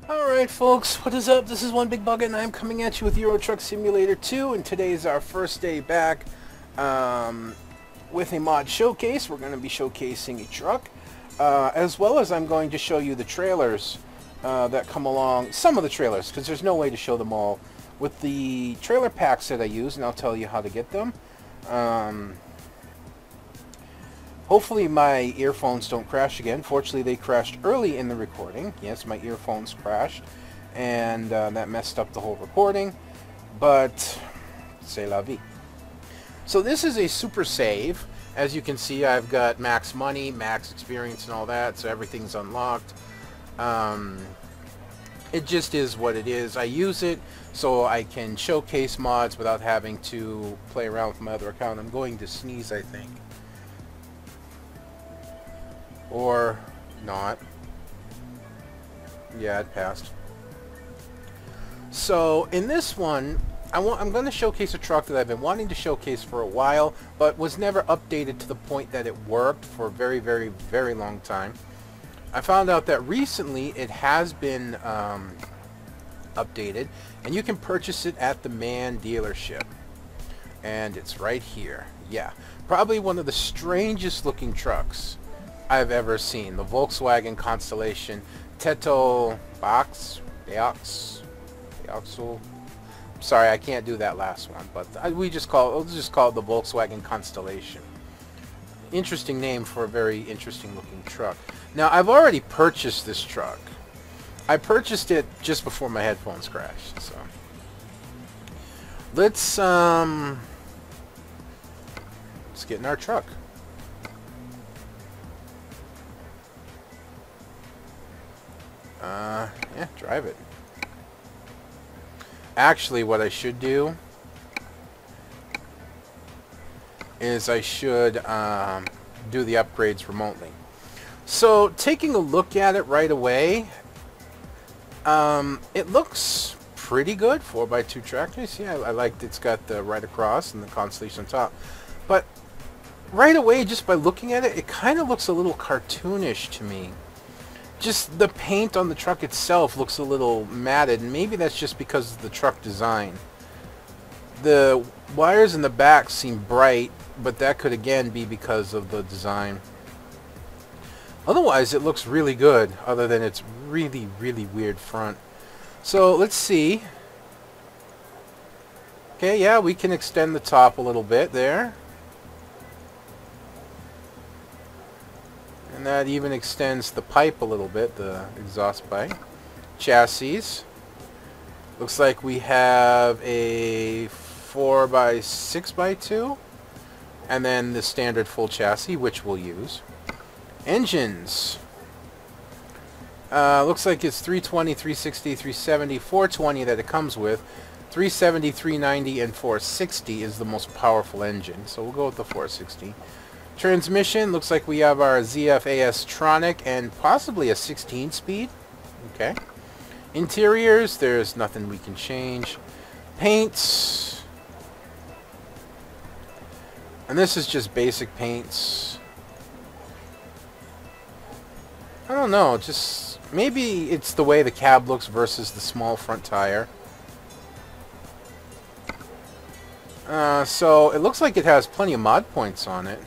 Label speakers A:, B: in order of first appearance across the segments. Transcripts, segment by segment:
A: Alright folks, what is up? This is One Big Bucket and I'm coming at you with Euro Truck Simulator 2, and today is our first day back with a mod showcase. We're going to be showcasing a truck, as well as I'm going to show you the trailers that come along, some of the trailers, because there's no way to show them all, with the trailer packs that I use, and I'll tell you how to get them. Hopefully my earphones don't crash again. Fortunately, they crashed early in the recording. Yes, my earphones crashed, and that messed up the whole recording. But, c'est la vie. So this is a super save. As you can see, I've got max money, max experience, and all that, so everything's unlocked. It just is what it is. I use it so I can showcase mods without having to play around with my other account. I'm going to sneeze, I think. Or not. Yeah, it passed. So in this one, I'm going to showcase a truck that I've been wanting to showcase for a while, but was never updated to the point that it worked for a very, very, very long time. I found out that recently it has been updated, and you can purchase it at the MAN dealership. And it's right here. Yeah, probably one of the strangest looking trucks I've ever seen. The Volkswagen Constellation Teto Box Deoxel. Sorry, I can't do that last one, but we'll just call it the Volkswagen Constellation. Interesting name for a very interesting looking truck. Now, I've already purchased this truck. I purchased it just before my headphones crashed. So let's get in our truck. Yeah, drive it. Actually, what I should do is I should do the upgrades remotely. So, taking a look at it right away, it looks pretty good. 4x2 tractors. Yeah, I like it's got the right across and the Constellation on top. But right away, just by looking at it, it kind of looks a little cartoonish to me. Just the paint on the truck itself looks a little matted, and maybe that's just because of the truck design. The wires in the back seem bright, but that could again be because of the design. Otherwise, it looks really good, other than its really, really weird front. So, let's see. Okay, yeah, we can extend the top a little bit there. And that even extends the pipe a little bit, the exhaust pipe. Chassis. Looks like we have a 4x6x2. And then the standard full chassis, which we'll use. Engines. Looks like it's 320, 360, 370, 420 that it comes with. 370, 390, and 460 is the most powerful engine. So we'll go with the 460. Transmission, looks like we have our ZF-AS Tronic and possibly a 16-speed. Okay. Interiors, there's nothing we can change. Paints. And this is just basic paints. I don't know, just maybe it's the way the cab looks versus the small front tire. So it looks like it has plenty of mod points on it.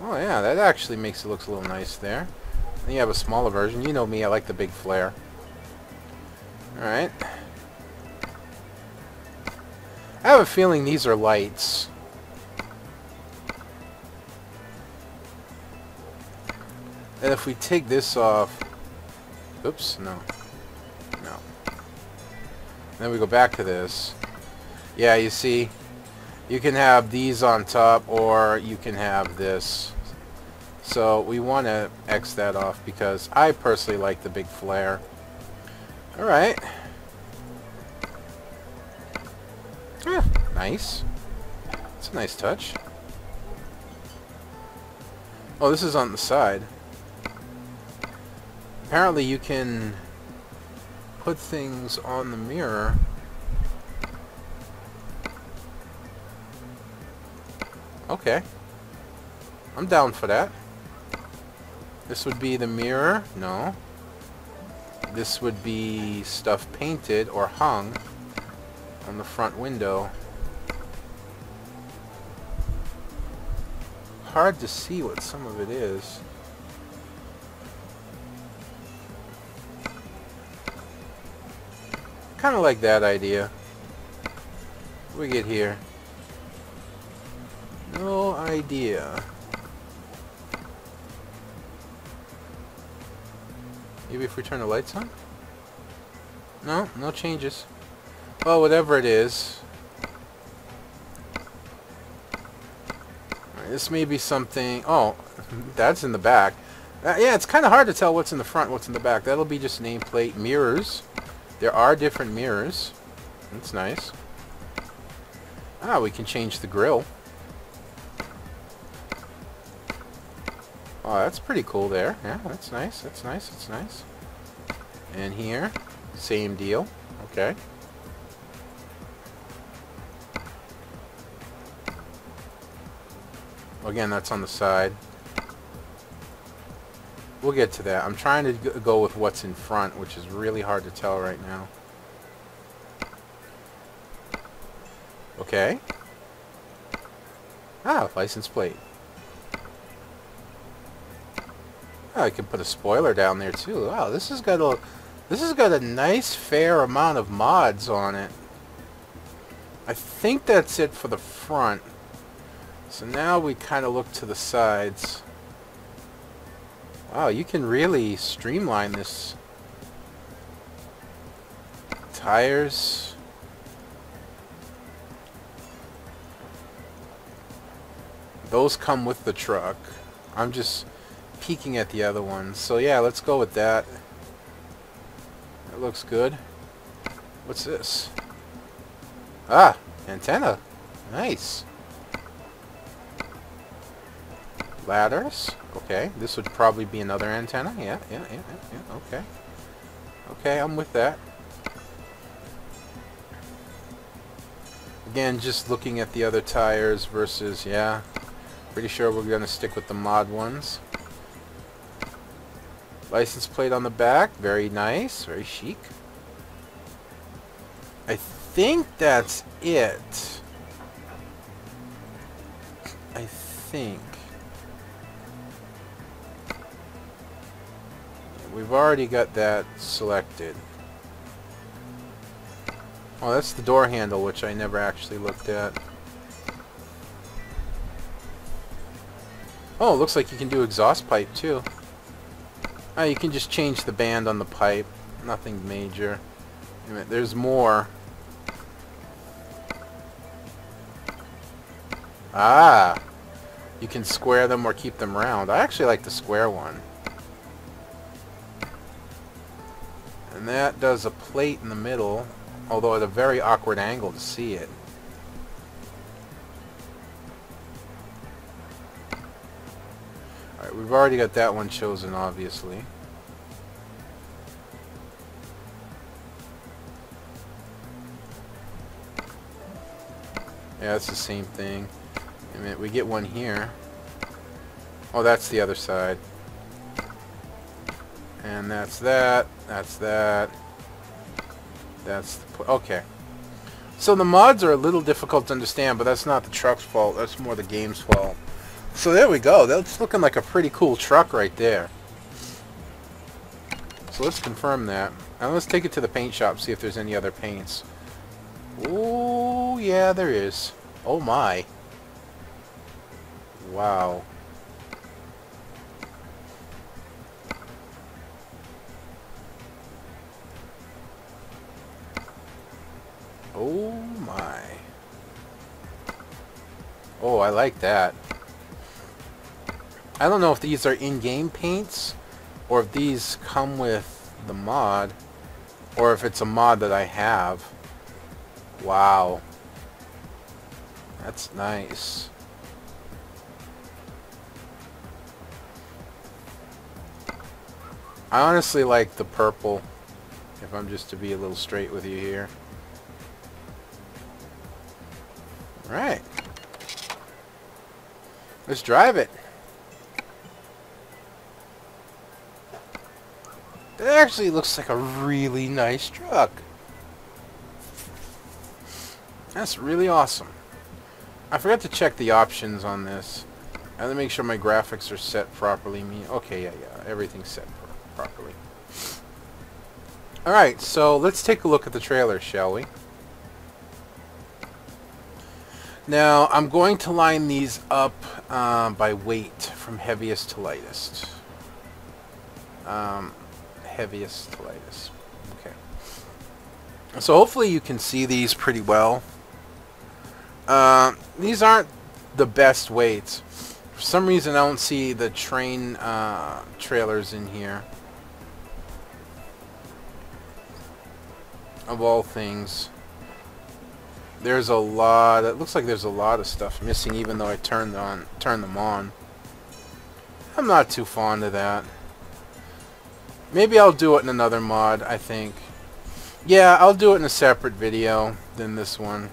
A: Oh yeah, that actually makes it look a little nice there. Then you have a smaller version. You know me, I like the big flare. Alright. I have a feeling these are lights. And if we take this off... Oops, no. No. Then we go back to this. Yeah, you see? You can have these on top, or you can have this. So we want to X that off because I personally like the big flare. Alright. Yeah, nice. It's a nice touch. Oh, this is on the side. Apparently you can put things on the mirror. Okay. I'm down for that. This would be the mirror. No. this would be stuff painted or hung on the front window. Hard to see what some of it is. Kind of like that idea. What do we get here? No idea. Maybe if we turn the lights on? No, no changes. Well, whatever it is. Alright, this may be something... Oh, that's in the back. Yeah, it's kind of hard to tell what's in the front, what's in the back. That'll be just nameplate. Mirrors. There are different mirrors. That's nice. Ah, we can change the grill. Oh, that's pretty cool there. Yeah, that's nice. That's nice. That's nice. And here, same deal. Okay. Again, that's on the side. We'll get to that. I'm trying to go with what's in front, which is really hard to tell right now. Okay. Ah, license plate. Oh, I can put a spoiler down there too. Wow, this has got a nice fair amount of mods on it. I think that's it for the front. So now we kind of look to the sides. Wow, you can really streamline this. Tires. Those come with the truck. I'm just peeking at the other ones. So yeah, let's go with that. That looks good. What's this? Ah, antenna. Nice. Ladders. Okay, this would probably be another antenna. Yeah. Okay. Okay, I'm with that. Again, just looking at the other tires versus, yeah. Pretty sure we're going to stick with the mod ones. License plate on the back. Very nice. Very chic. I think that's it. I think. We've already got that selected. Oh, that's the door handle, which I never actually looked at. Oh, it looks like you can do exhaust pipe too. Oh, you can just change the band on the pipe. Nothing major. Wait a minute, there's more. Ah! You can square them or keep them round. I actually like the square one. And that does a plate in the middle, although at a very awkward angle to see it. Alright, we've already got that one chosen, obviously. Yeah, it's the same thing. Wait a minute, we get one here. Oh, that's the other side. And that's that. That's that. That's the... Okay. So the mods are a little difficult to understand, but that's not the truck's fault. That's more the game's fault. So there we go. That's looking like a pretty cool truck right there. So let's confirm that. And let's take it to the paint shop, see if there's any other paints. Oh, yeah, there is. Oh, my. Wow. Oh, my. Oh, I like that. I don't know if these are in-game paints, or if these come with the mod, or if it's a mod that I have. Wow. That's nice. I honestly like the purple, if I'm just to be a little straight with you here. Alright. Let's drive it. It actually looks like a really nice truck. That's really awesome. I forgot to check the options on this. I have to make sure my graphics are set properly. Okay, yeah, everything's set properly. Alright, so let's take a look at the trailer, shall we? Now, I'm going to line these up by weight from heaviest to lightest. Heaviest to lightest. Okay. So hopefully you can see these pretty well. These aren't the best weights. For some reason I don't see the train trailers in here. Of all things. There's a lot. It looks like there's a lot of stuff missing, even though I turned them on. I'm not too fond of that. Maybe I'll do it in another mod, I think. Yeah, I'll do it in a separate video than this one.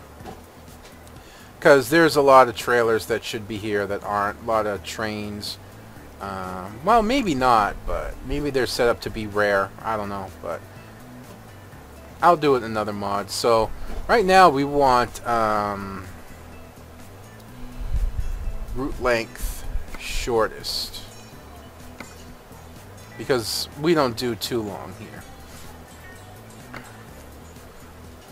A: Because there's a lot of trailers that should be here that aren't. A lot of trains. Well, maybe not, but maybe they're set up to be rare. I don't know, but I'll do it in another mod. So, right now we want route length shortest. Because we don't do too long here.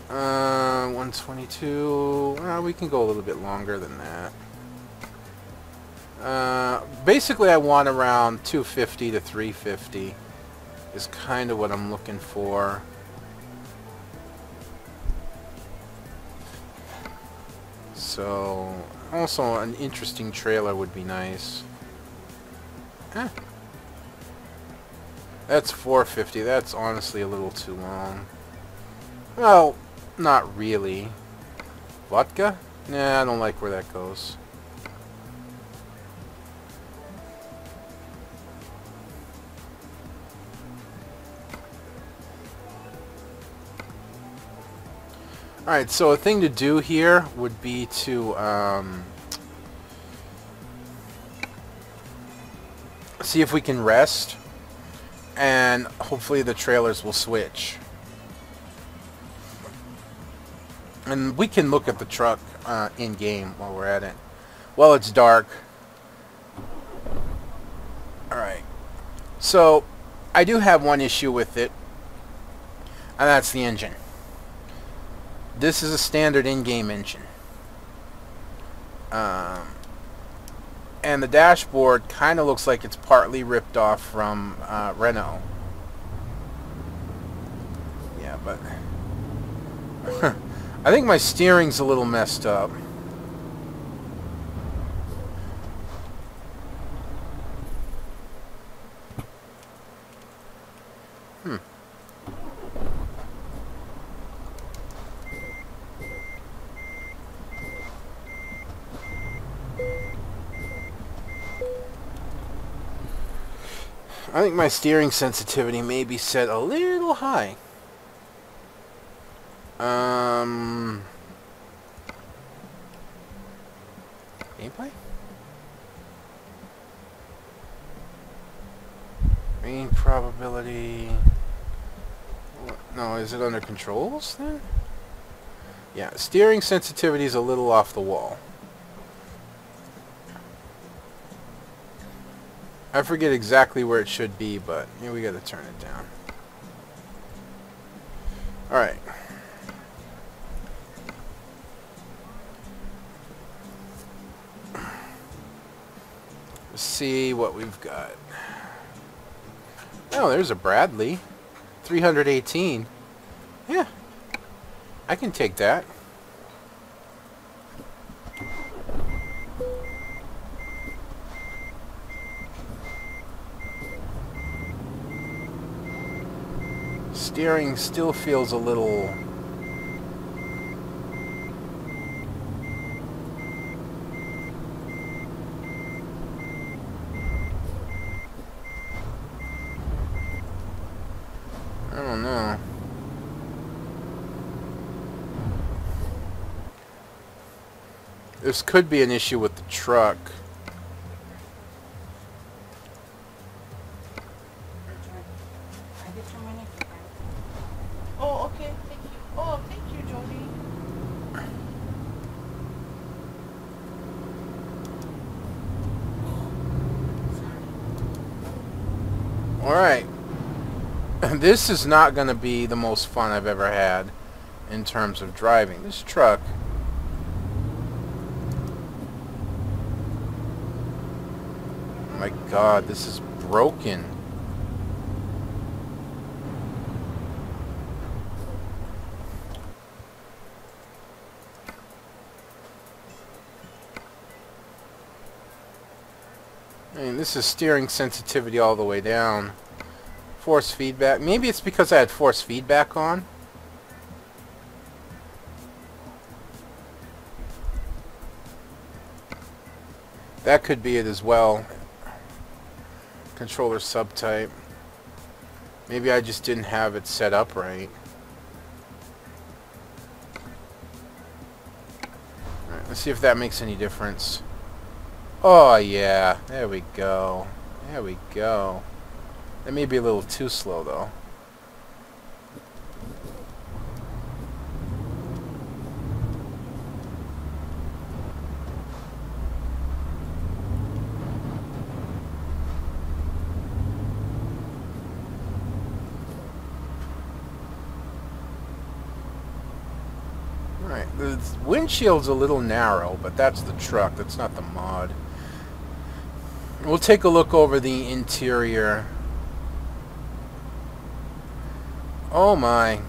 A: 122. Well, we can go a little bit longer than that. Basically, I want around 250 to 350 is kind of what I'm looking for. So, also an interesting trailer would be nice. That's 450. That's honestly a little too long. Well, not really. Vodka? Nah, I don't like where that goes. Alright, so a thing to do here would be to see if we can rest, and hopefully the trailers will switch. And we can look at the truck in-game while we're at it. Well, it's dark. Alright. So, I do have one issue with it, and that's the engine. This is a standard in-game engine. And the dashboard kind of looks like it's partly ripped off from Renault. Yeah, but I think my steering's a little messed up. I think my steering sensitivity may be set a little high. Gameplay? Main probability. No, is it under controls then? Yeah, steering sensitivity is a little off the wall. I forget exactly where it should be, but yeah, we gotta turn it down. Alright. Let's see what we've got. Oh, there's a Bradley. 318. Yeah. I can take that. Steering still feels a little... I don't know. This could be an issue with the truck.
B: get your money. Oh, okay. Thank you. Oh, thank you, Jody.
A: Alright. This is not going to be the most fun I've ever had in terms of driving. This truck... Oh my god, this is broken. I mean, this is steering sensitivity all the way down. Force feedback. Maybe it's because I had force feedback on. That could be it as well. Controller subtype. Maybe I just didn't have it set up right. Alright, let's see if that makes any difference. Oh yeah, there we go. There we go. That may be a little too slow though. Alright, the windshield's a little narrow, but that's the truck, that's not the mod. We'll take a look over the interior. Oh my.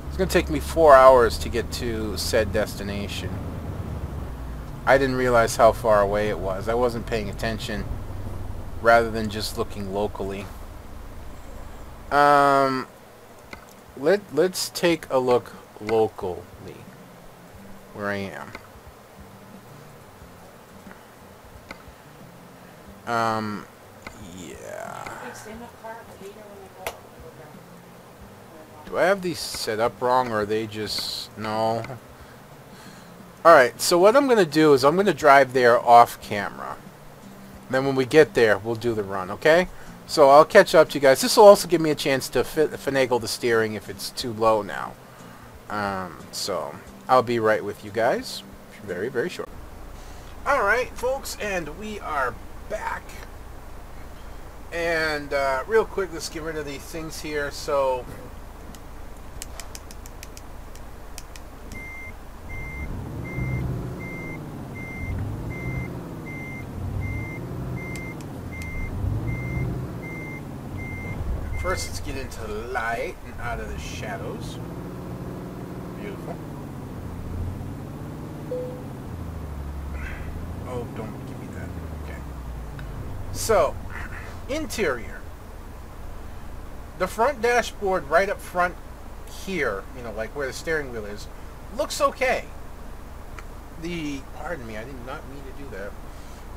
A: It's going to take me 4 hours to get to said destination. I didn't realize how far away it was. I wasn't paying attention rather than just looking locally. Let's take a look locally where I am. Yeah. Do I have these set up wrong, or are they just... No. Alright, so what I'm going to do is I'm going to drive there off camera. Then when we get there, we'll do the run, okay? So I'll catch up to you guys. This will also give me a chance to finagle the steering if it's too low now. So I'll be right with you guys very, very short. Alright, folks, and we are back. And real quick, let's get rid of these things here. So first, let's get into the light and out of the shadows. Beautiful. Oh, don't give me that. Okay. So, interior. The front dashboard right up front here, you know, like where the steering wheel is, looks okay. Pardon me, I did not mean to do that.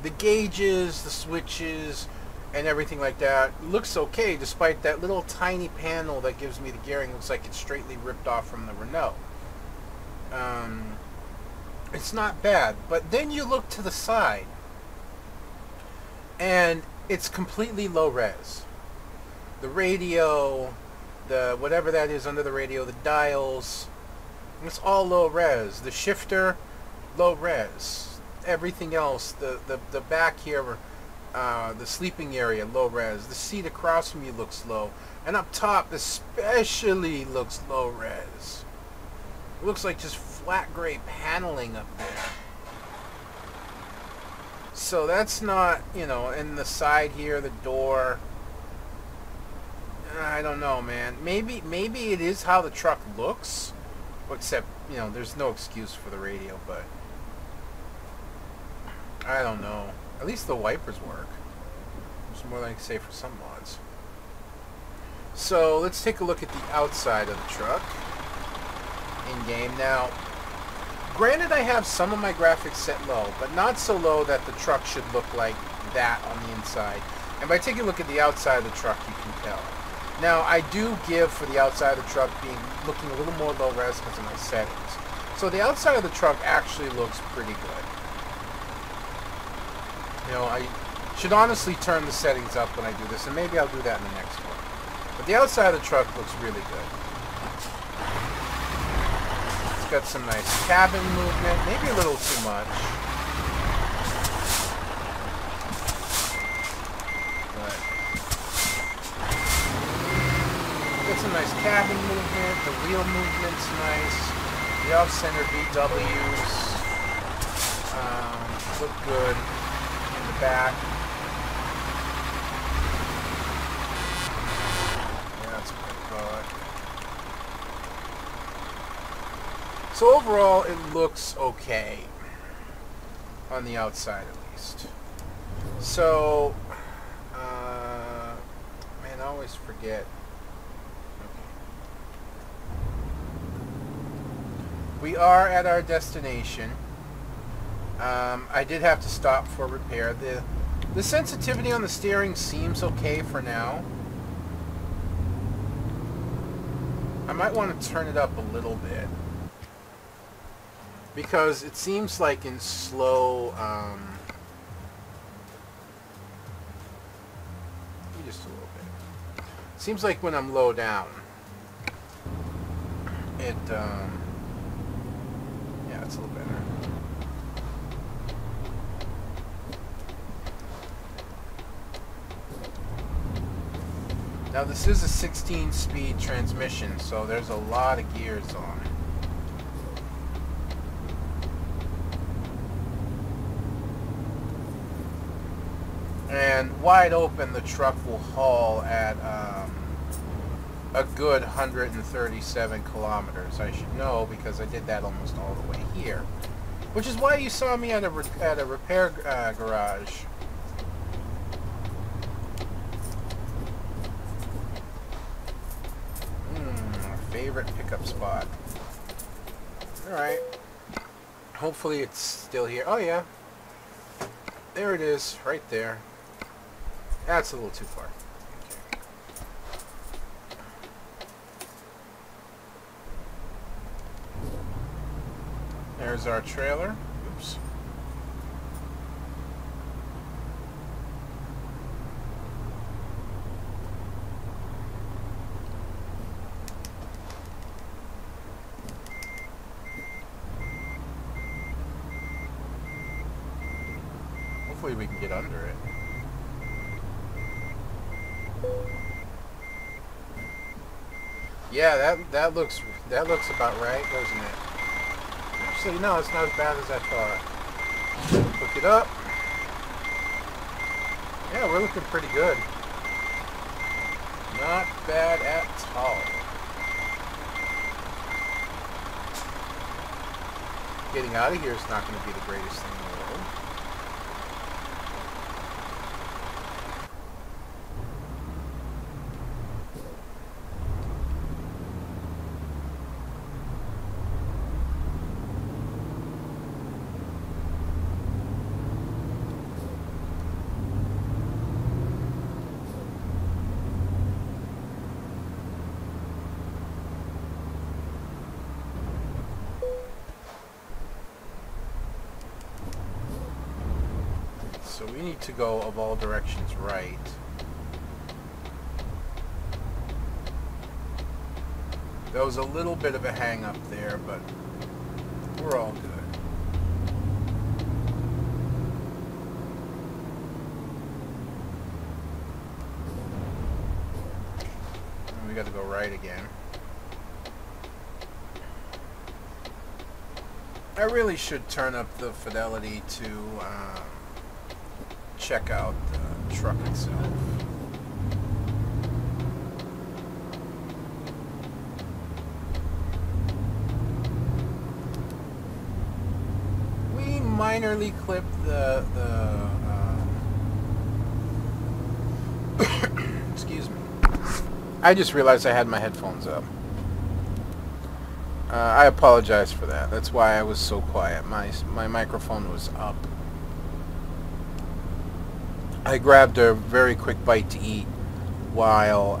A: The gauges, the switches, and everything like that looks okay, despite that little tiny panel that gives me the gearing. Looks like it's straightly ripped off from the Renault. It's not bad, but then you look to the side and it's completely low res. The radio, the whatever that is under the radio, the dials, it's all low res. The shifter, low res. Everything else, the back here, the sleeping area, low res. The seat across from you looks low, and up top especially looks low res. It looks like just flat gray paneling up there. So that's not, you know, and the side here, the door, I don't know, man. Maybe it is how the truck looks, except, you know, there's no excuse for the radio, but I don't know. At least the wipers work. It's more than I can say for some mods. So let's take a look at the outside of the truck in game. Now, granted, I have some of my graphics set low, but not so low that the truck should look like that on the inside. And by taking a look at the outside of the truck, you can tell. Now, I do give for the outside of the truck looking a little more low res because of my settings. So the outside of the truck actually looks pretty good. You know, I Should honestly turn the settings up when I do this, and maybe I'll do that in the next one. But the outside of the truck looks really good. It's got some nice cabin movement, maybe a little too much. But got some nice cabin movement, the wheel movement's nice. The off-center VWs look good in the back. Yeah, that's what I thought. So overall, it looks okay. On the outside, at least. So, man, I always forget. We are at our destination. I did have to stop for repair. The sensitivity on the steering seems okay for now. I might want to turn it up a little bit. Because it seems like in slow... just a little bit. Seems like when I'm low down, it... yeah, it's a little better. Now this is a 16-speed transmission, so there's a lot of gears on it. And wide open, the truck will haul at a good 137 kilometers. I should know because I did that almost all the way here. Which is why you saw me at a repair garage. Our favorite pickup spot. Alright. Hopefully it's still here. Oh yeah. There it is, right there. That's a little too far. Okay. There's our trailer. Oops. Hopefully we can get under it. Yeah, that looks about right, doesn't it? Actually, no, it's not as bad as I thought. Hook it up. Yeah, we're looking pretty good. Not bad at all. Getting out of here is not going to be the greatest thing in the world. So we need to go of all directions right. There was a little bit of a hang up there, but we're all good. And we got to go right again. I really should turn up the fidelity to check out the truck itself. We minorly clipped the excuse me. I just realized I had my headphones up. I apologize for that. That's why I was so quiet. My microphone was up. I grabbed a very quick bite to eat while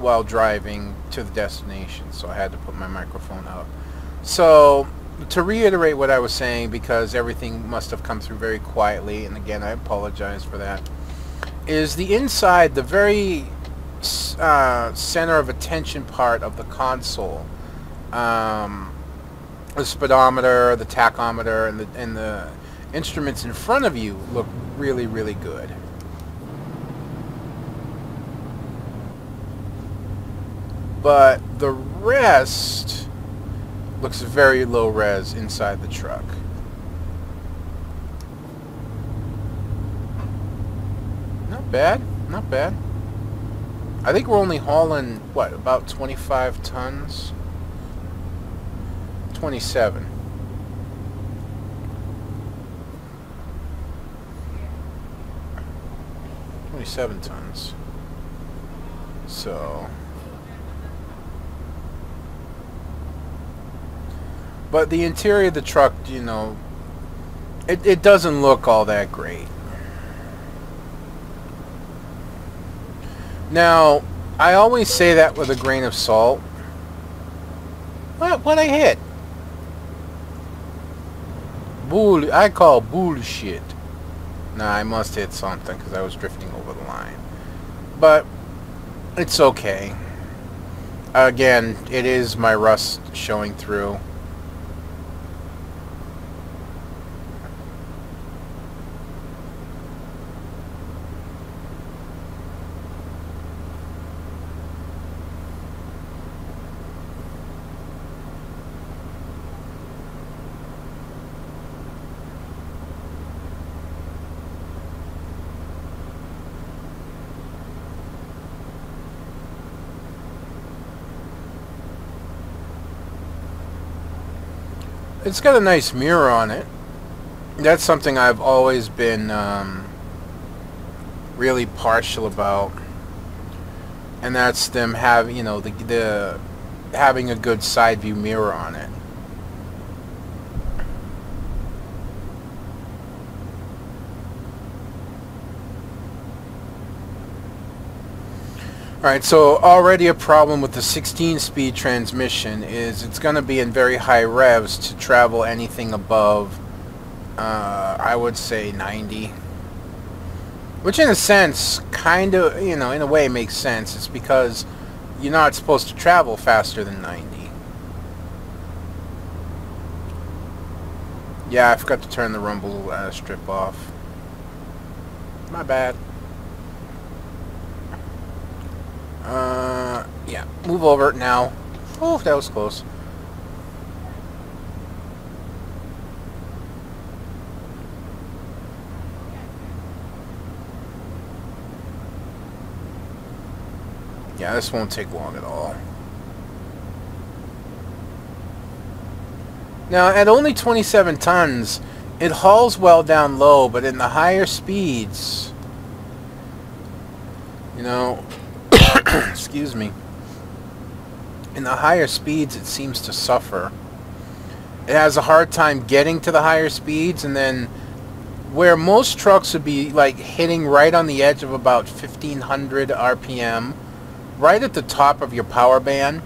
A: while driving to the destination, so I had to put my microphone up. So, to reiterate what I was saying, because everything must have come through very quietly, and again, I apologize for that, is the inside, the very center of attention part of the console. The speedometer, the tachometer, and the instruments in front of you look really, really good. But the rest looks very low res inside the truck. Not bad, not bad. I think we're only hauling, what, about 25 tons? 27. Tons. So, but the interior of the truck, you know, it doesn't look all that great. Now, I always say that with a grain of salt. What I hit? I call bullshit. Nah, I must hit something because I was drifting over the line. But it's okay. Again, it is my rust showing through. It's got a nice mirror on it. That's something I've always been really partial about, and that's them having, you know, the having a good side view mirror on it. Alright, so already a problem with the 16-speed transmission is it's going to be in very high revs to travel anything above, I would say 90. Which in a sense, kind of, you know, in a way makes sense. It's because you're not supposed to travel faster than 90. Yeah, I forgot to turn the rumble strip off. My bad. Yeah, move over now. Oh, that was close. Yeah, this won't take long at all. Now, at only 27 tons, it hauls well down low, but in the higher speeds, you know, excuse me, in the higher speeds it seems to suffer. It has a hard time getting to the higher speeds, and then where most trucks would be like hitting right on the edge of about 1500 RPM, right at the top of your power band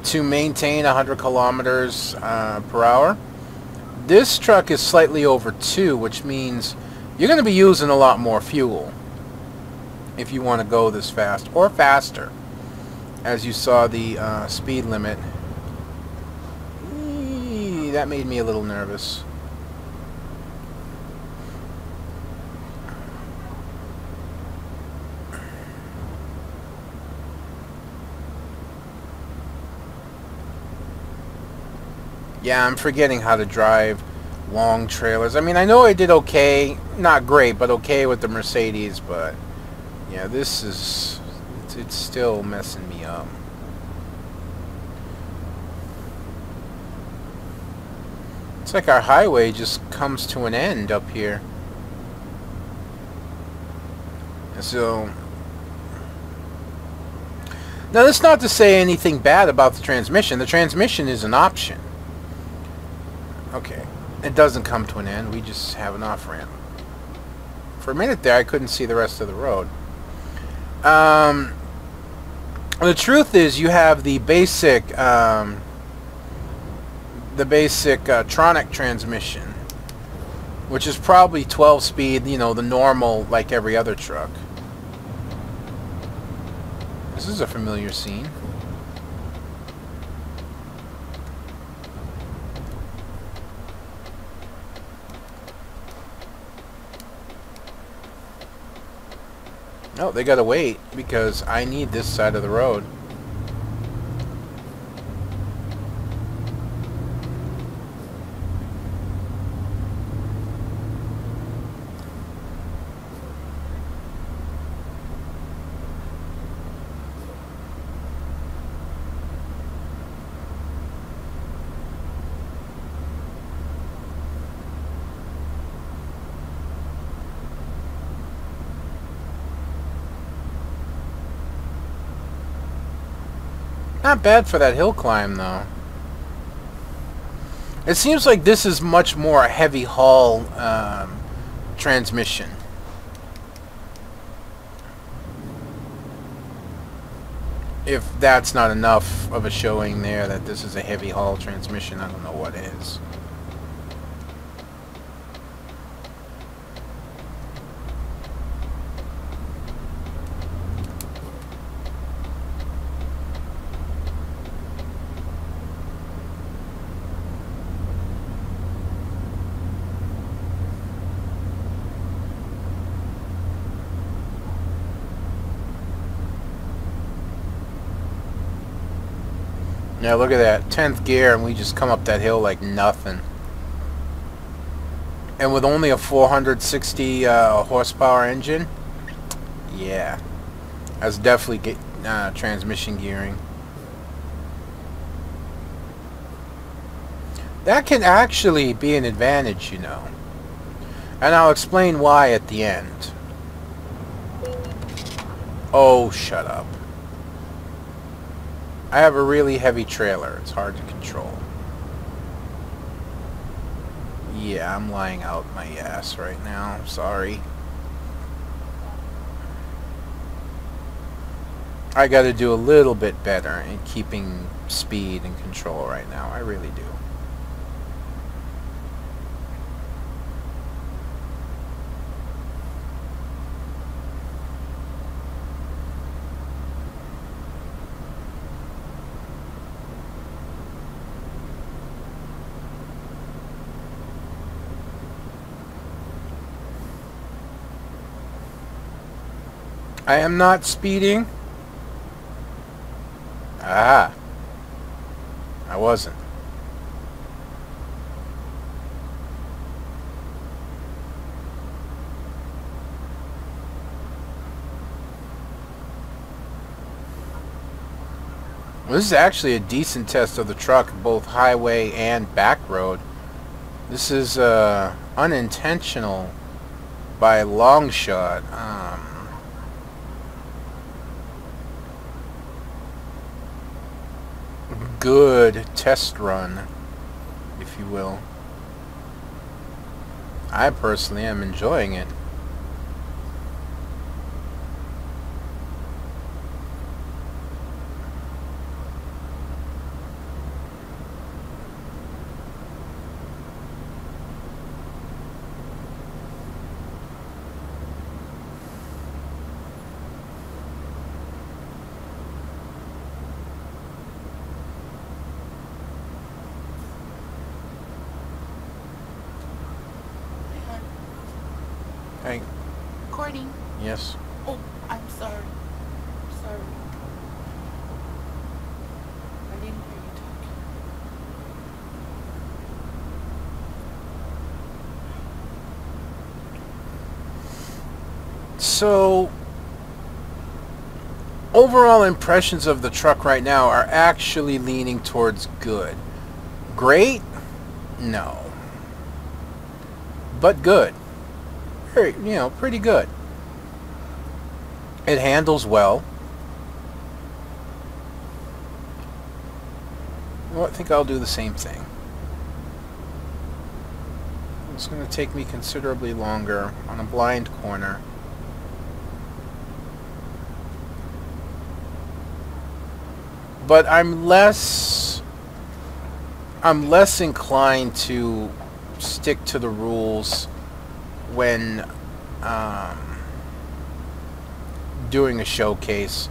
A: to maintain 100 kilometers per hour, this truck is slightly over 2, which means you're going to be using a lot more fuel if you want to go this fast, or faster. As you saw the speed limit. That made me a little nervous. Yeah, I'm forgetting how to drive long trailers. I mean, I know I did okay, not great, but okay with the Mercedes, but yeah, this is, it's still messing me up. It's like our highway just comes to an end up here. So, now that's not to say anything bad about the transmission. The transmission is an option. Okay, it doesn't come to an end. We just have an off-ramp. For a minute there, I couldn't see the rest of the road. The truth is, you have the basic Tronic transmission, which is probably 12 speed, you know, the normal, like every other truck. This is a familiar scene. No, they gotta wait because I need this side of the road. Not bad for that hill climb, though. It seems like this is much more a heavy haul transmission. If that's not enough of a showing there that this is a heavy haul transmission, I don't know what is. Yeah, look at that. 10th gear, and we just come up that hill like nothing. And with only a 460 horsepower engine, yeah. That's definitely transmission gearing. That can actually be an advantage, you know. And I'll explain why at the end. Oh, shut up. I have a really heavy trailer. It's hard to control. Yeah, I'm lying out my ass right now. Sorry. I gotta do a little bit better in keeping speed and control right now. I really do. I am not speeding. Ah. I wasn't. Well, this is actually a decent test of the truck, both highway and back road. This is unintentional by a long shot. Good test run, if you will. I personally am enjoying it. Hey.
B: Recording.
A: Yes.
B: Oh, I'm sorry. I'm sorry. I didn't hear you talking.
A: So, overall impressions of the truck right now are actually leaning towards good. Great? No. But good. Very, you know, pretty good. It handles well. Well, I think I'll do the same thing. It's going to take me considerably longer on a blind corner. but I'm less inclined to stick to the rules when doing a showcase.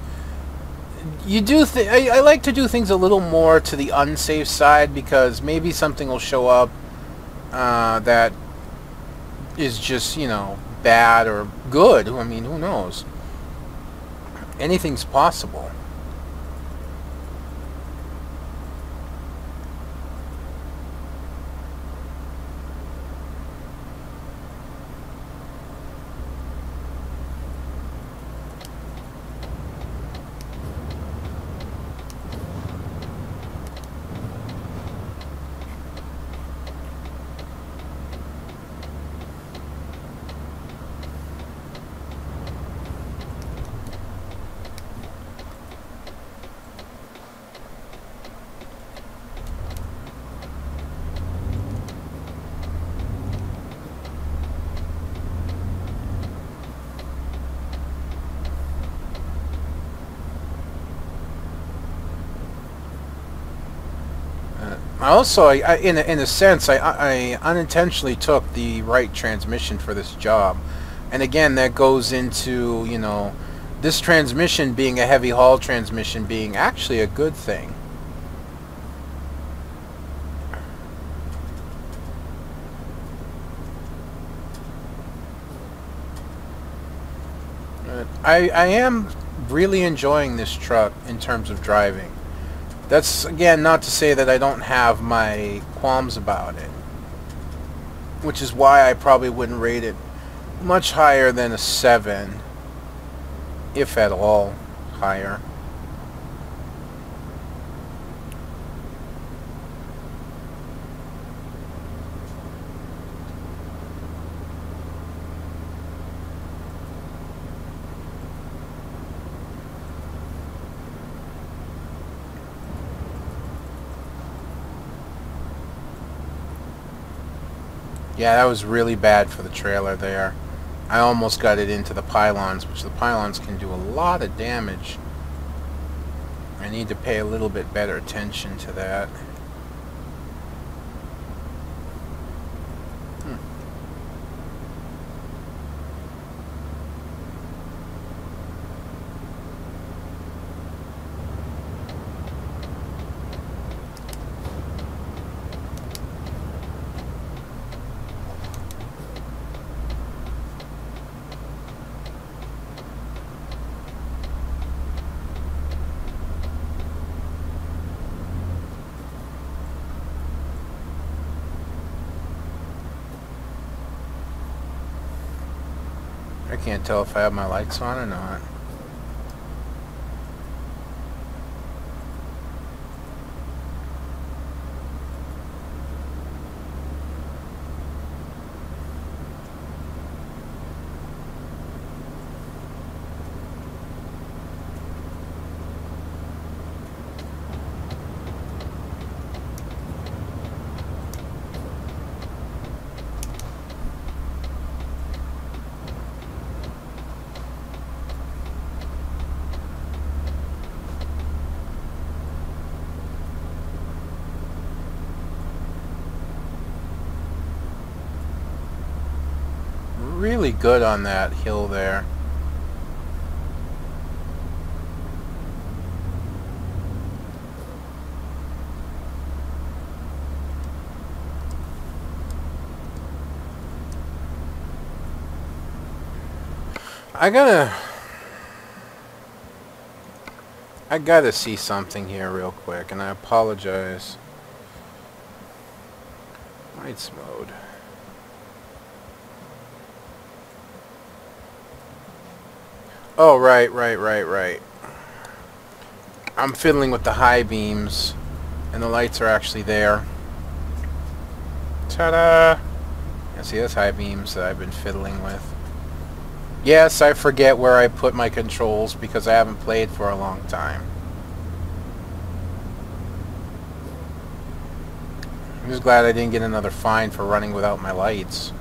A: I like to do things a little more to the unsafe side, because maybe something will show up that is just, bad or good. I mean, who knows? Anything's possible. In a sense, I unintentionally took the right transmission for this job, and again, that goes into this transmission being a heavy haul transmission being actually a good thing. I am really enjoying this truck in terms of driving. That's, again, not to say that I don't have my qualms about it, which is why I probably wouldn't rate it much higher than a 7, if at all higher. Yeah, that was really bad for the trailer there. I almost got it into the pylons, which the pylons can do a lot of damage. I need to pay a little bit better attention to that. I can't tell if I have my lights on or not. Really good on that hill there. I gotta see something here real quick, and I apologize. Lights mode. Oh, right. I'm fiddling with the high beams, and the lights are actually there. Ta-da! Yeah, see, that's high beams that I've been fiddling with. Yes, I forget where I put my controls because I haven't played for a long time. I'm just glad I didn't get another fine for running without my lights.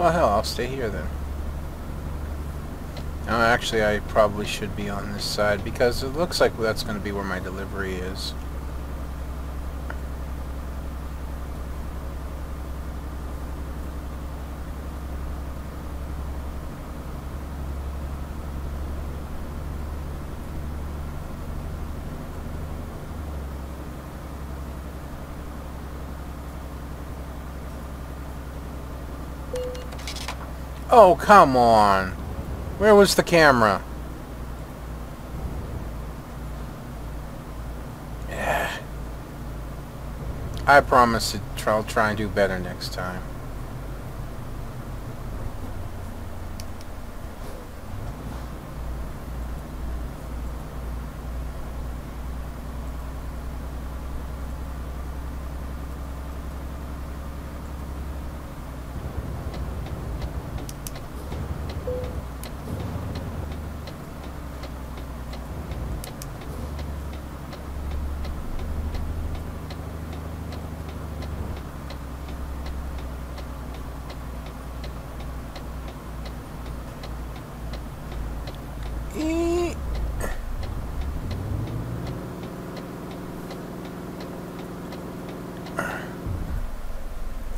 A: well, hell, I'll stay here then. No, actually, I probably should be on this side because it looks like that's going to be where my delivery is. Oh, come on. Where was the camera? Yeah. I promise I'll try and do better next time.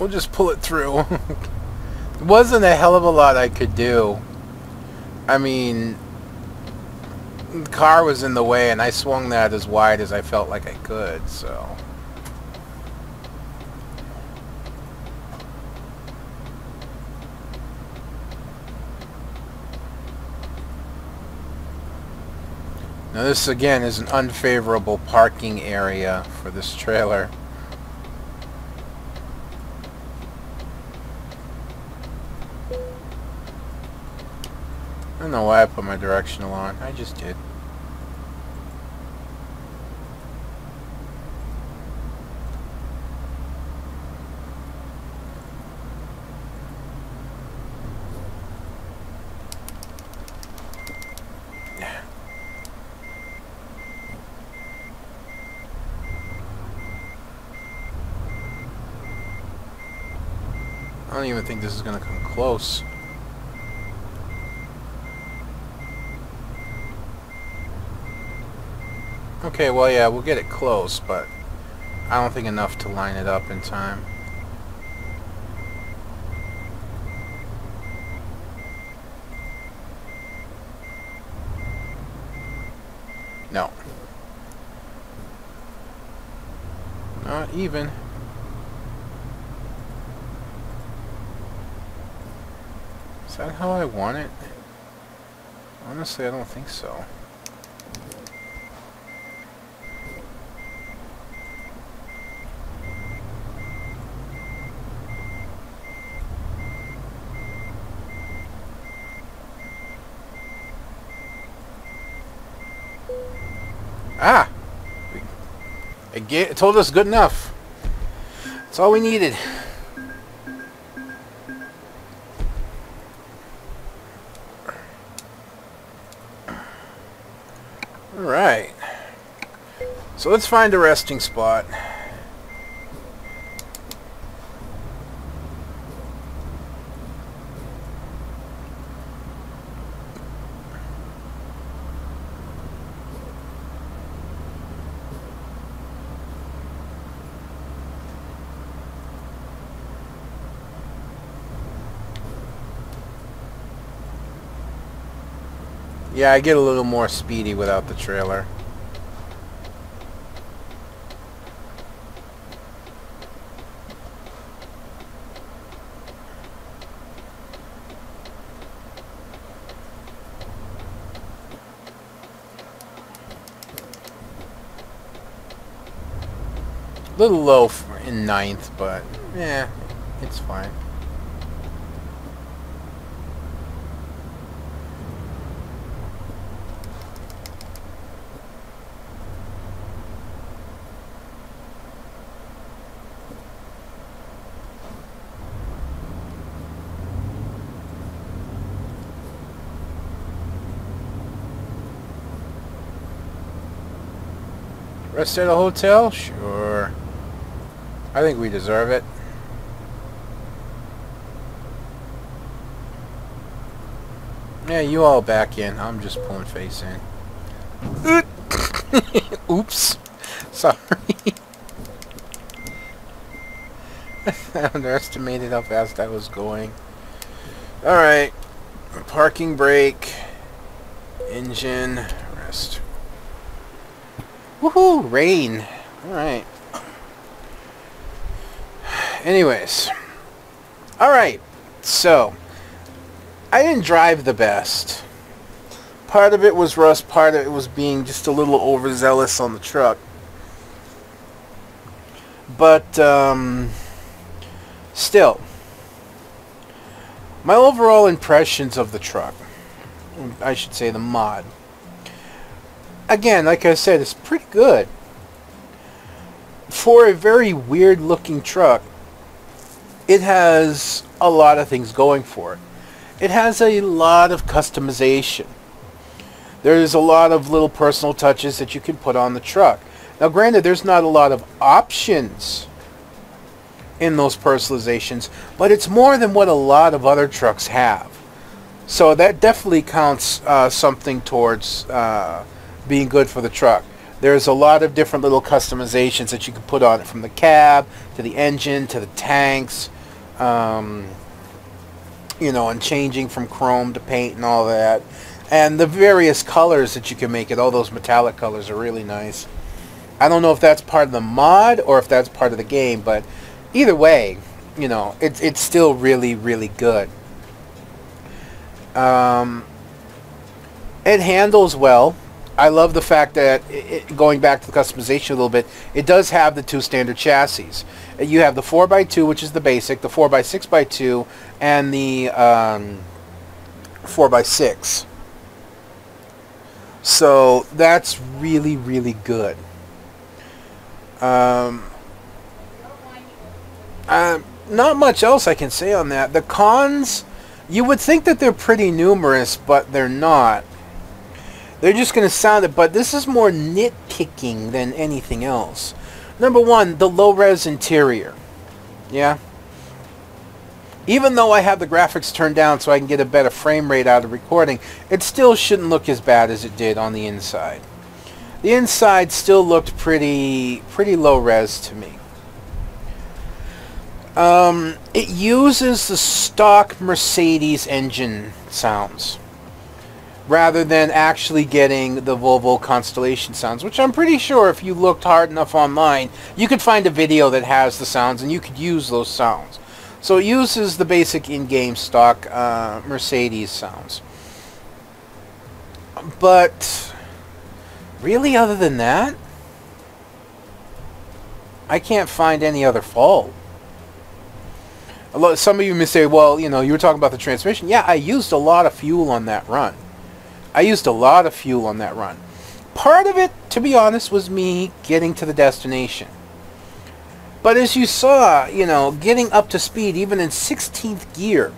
A: We'll just pull it through. It wasn't a hell of a lot I could do. I mean, the car was in the way and I swung that as wide as I felt like I could, so... Now this again is an unfavorable parking area for this trailer. I don't know why I put my directional on. I just did. I don't even think this is going to come close. Okay, well, yeah, we'll get it close, but I don't think enough to line it up in time. No. Not even. Is that how I want it? Honestly, I don't think so. Ah! It told us good enough. That's all we needed. Alright. So let's find a resting spot. Yeah, I get a little more speedy without the trailer. A little low in ninth, but yeah, it's fine. Rest at a hotel? Sure. I think we deserve it. Yeah, you all back in. I'm just pulling face in. Oops. Sorry. I underestimated how fast I was going. Alright. Parking brake. Engine. Rest. Woohoo! Rain. Alright. Anyways. Alright. So. I didn't drive the best. Part of it was rust. Part of it was being just a little overzealous on the truck. But, still. My overall impressions of the truck. I should say the mod. Again, like I said, it's pretty good. For a very weird looking truck, it has a lot of things going for it. It has a lot of customization. There's a lot of little personal touches that you can put on the truck. Now granted, there's not a lot of options in those personalizations, but it's more than what a lot of other trucks have. So that definitely counts something towards being good for the truck. There's a lot of different little customizations that you can put on it, from the cab to the engine to the tanks, you know, and changing from chrome to paint and all that. And the various colors that you can make it, all those metallic colors are really nice. I don't know if that's part of the mod or if that's part of the game, but either way, you know, it's still really, really good. It handles well. I love the fact that, going back to the customization a little bit, it does have the two standard chassis. You have the 4x2, which is the basic, the 4x6x2, and the 4x6. So that's really, really good. Not much else I can say on that. The cons, you would think that they're pretty numerous, but they're not. They're just going to sound it, but this is more nitpicking than anything else. Number one, the low-res interior. Yeah? Even though I have the graphics turned down so I can get a better frame rate out of recording, it still shouldn't look as bad as it did on the inside. The inside still looked pretty low-res to me. It uses the stock Mercedes engine sounds, rather than actually getting the Volvo Constellation sounds, which I'm pretty sure if you looked hard enough online, you could find a video that has the sounds and you could use those sounds. So it uses the basic in-game stock Mercedes sounds. But really, other than that, I can't find any other fault. Some of you may say, well, you know, you were talking about the transmission. Yeah, I used a lot of fuel on that run. Part of it, to be honest, was me getting to the destination. But as you saw, you know, getting up to speed, even in 16th gear,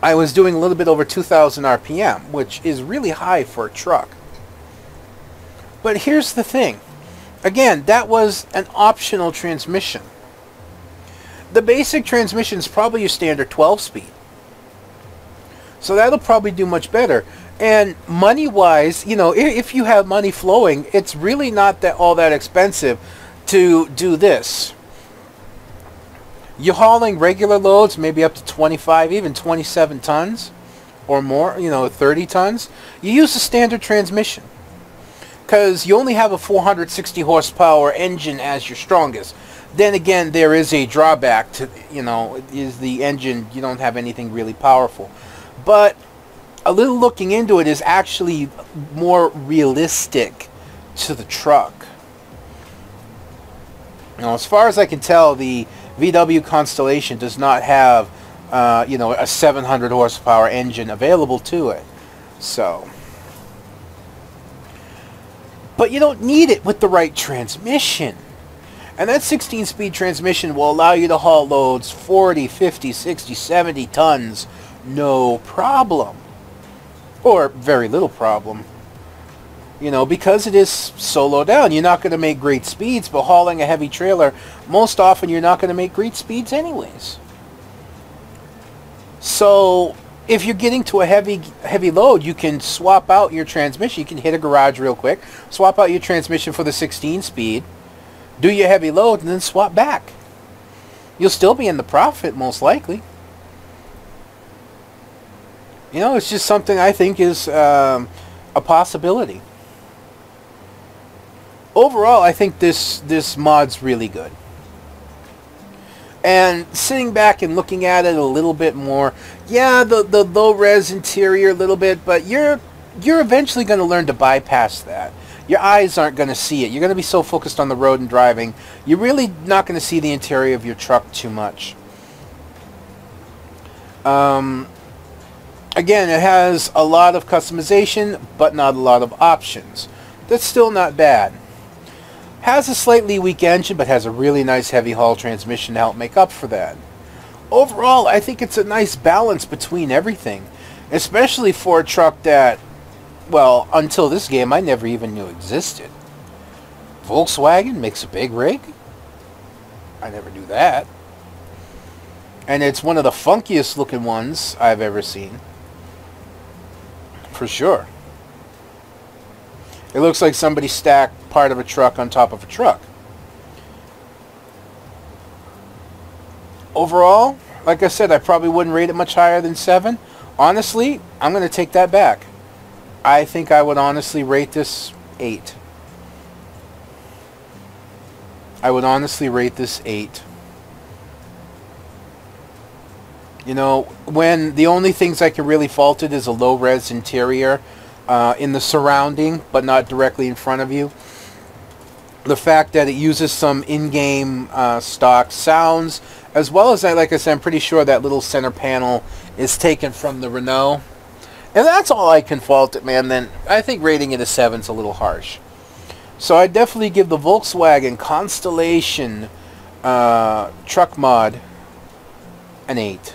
A: I was doing a little bit over 2,000 RPM, which is really high for a truck. But here's the thing. Again, that was an optional transmission. The basic transmission is probably your standard 12-speed. So that'll probably do much better. And money-wise, you know, if you have money flowing, it's really not all that expensive to do this. You're hauling regular loads, maybe up to 25, even 27 tons or more, you know, 30 tons. You use the standard transmission because you only have a 460 horsepower engine as your strongest. Then again, there is a drawback to, you know, is the engine, you don't have anything really powerful. But a little looking into it is actually more realistic to the truck. Now, as far as I can tell, the VW Constellation does not have, you know, a 700 horsepower engine available to it. So, but you don't need it with the right transmission. And that 16-speed transmission will allow you to haul loads 40, 50, 60, 70 tons, no problem. Or very little problem. You know, because it is so low down, you're not going to make great speeds, but hauling a heavy trailer, most often you're not going to make great speeds anyways. So, if you're getting to a heavy load, you can swap out your transmission. You can hit a garage real quick, swap out your transmission for the 16 speed, do your heavy load, and then swap back. You'll still be in the profit, most likely. You know, it's just something I think is a possibility. Overall, I think this mod's really good. And sitting back and looking at it a little bit more, yeah, the low-res interior a little bit, but you're eventually going to learn to bypass that. Your eyes aren't going to see it. You're going to be so focused on the road and driving, you're really not going to see the interior of your truck too much. Again, it has a lot of customization, but not a lot of options. That's still not bad. Has a slightly weak engine, but has a really nice heavy haul transmission to help make up for that. Overall, I think it's a nice balance between everything, especially for a truck that, well, until this game, I never even knew existed. Volkswagen makes a big rig? I never knew that. And it's one of the funkiest looking ones I've ever seen. For sure. It looks like somebody stacked part of a truck on top of a truck. Overall, like I said, I probably wouldn't rate it much higher than 7. Honestly, I'm going to take that back. I think I would honestly rate this 8. I would honestly rate this 8. You know, when the only things I can really fault it is a low-res interior in the surrounding, but not directly in front of you. The fact that it uses some in-game stock sounds, as well as, like I said, I'm pretty sure that little center panel is taken from the Renault. And that's all I can fault it, man. Then I think rating it a 7 is a little harsh. So I definitely give the Volkswagen Constellation truck mod an 8.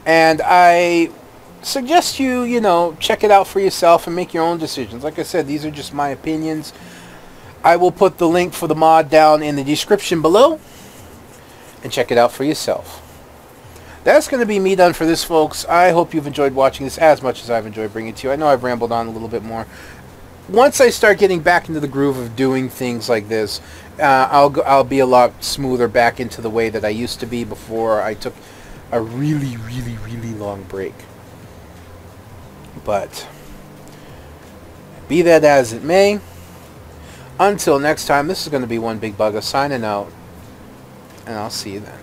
A: And I suggest you know, check it out for yourself and make your own decisions. Like I said, these are just my opinions. I will put the link for the mod down in the description below. And check it out for yourself. That's going to be me done for this, folks. I hope you've enjoyed watching this as much as I've enjoyed bringing it to you. I know I've rambled on a little bit more. Once I start getting back into the groove of doing things like this, I'll be a lot smoother back into the way that I used to be before I took a really long break. But be that as it may, until next time, this is going to be One Big Bugger signing out, and I'll see you then.